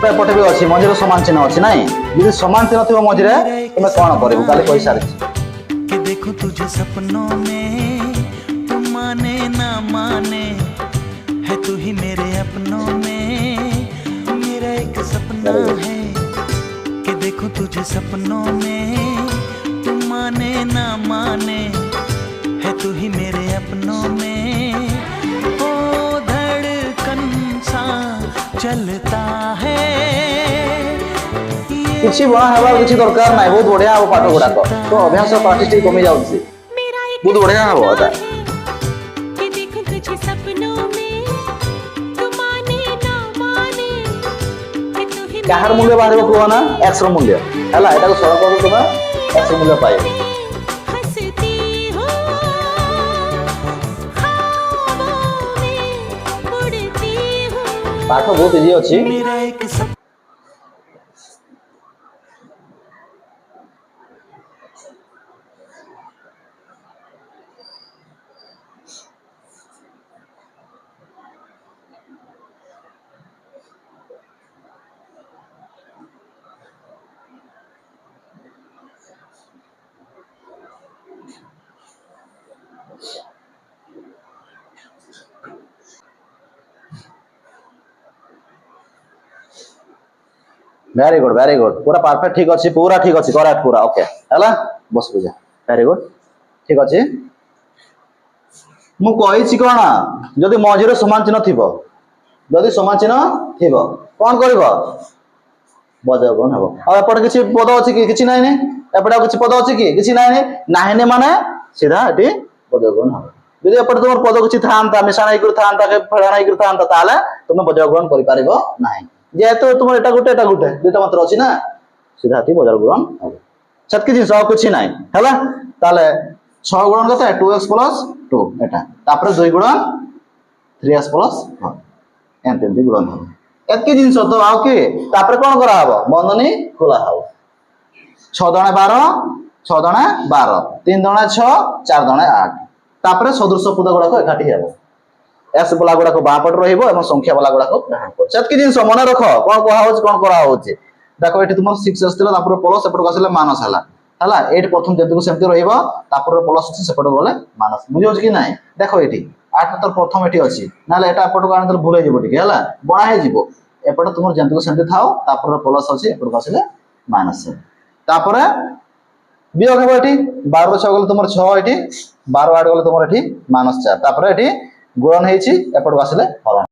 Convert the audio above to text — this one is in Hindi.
एपटे भी अच्छी मझे सामान चिन्ह अच्छी ना यदि सामान चिन्ह थी मझे तुम्हें कौन कर कही सारी कि देखो तुझे सपनों में तू माने ना माने है तू ही मेरे अपनों में मेरा एक सपना है कि देखो तुझे सपनों में तू माने ना माने है तू ही मेरे अपनों में ओ धड़कन सा चलता है किसी बड़ा हवा किसी दरकार ना बहुत बढ़िया हम पाठ गुड़ाक तो अभ्यास प्राक्टिस कमी जाऊँगी बहुत बढ़िया हम एटा कहार मूल्य बाहर कह ना एक्स मूल्य है एटा को सरल कर तुम्हें एक्स मूल्य पाइब पाठ बहुत इजी अच्छी वेरी गुड पूरा परफेक्ट ठीक अच्छी पूरा ठीक अच्छी करेक्ट पूरा ओके है बस पूजा वेरी गुड ठीक अच्छे मु कही कौन जदि मझे सामान चिन्ह थी जदि सामान चिन्ह थी कौन कर बजगन हम आउट किसी पद अच्छी कि ना एपटे किसी पद अच्छी कि ना माने सीधा ये बजगन हम यदि एपटे तुम पद किसी था मिशाण था फेड़ाण था तुम बजग्रहण कर जेहेतु तुम एटा गोटे दुटा मात्र अच्छी ना सीधा बजार ग्रहण हम सेतकी जिन किसी ना है 6 गुणन के 2x प्लस 2 एटा 2 गुणन 3x प्लस 1 एमती गुणन हम एतकी जिन तो आउ कि कौन करा बंधनी खोला हम 6 दुणे 12 6 दुणे 12 3 दुणे 6 4 दुणे 8 सदृश पद गुड़ाक एकाठी हम एस वाला गुड़ाक बाँ पट रंख्या वाला गुड़ाक सेतकी जिन मन रख कौन कह कौन कर देखो ये तुम 6 आसला प्लस एपटक आसले माइनस है ये प्रथम जंतु सेमती रही प्लस सेपट गले माइनस बुझे कि ना देख ये 8 तो प्रथम ये अच्छी ना एपटक आने भूल है बड़ा हो एपटे तुम जंतु सेमती था प्लस अच्छी एपटक आसले माइनस वियोग हम ये 12 6 गले तुम 6 ये 12 8 गले तुम ये -4 ये गुणन एपटक आसले हरण।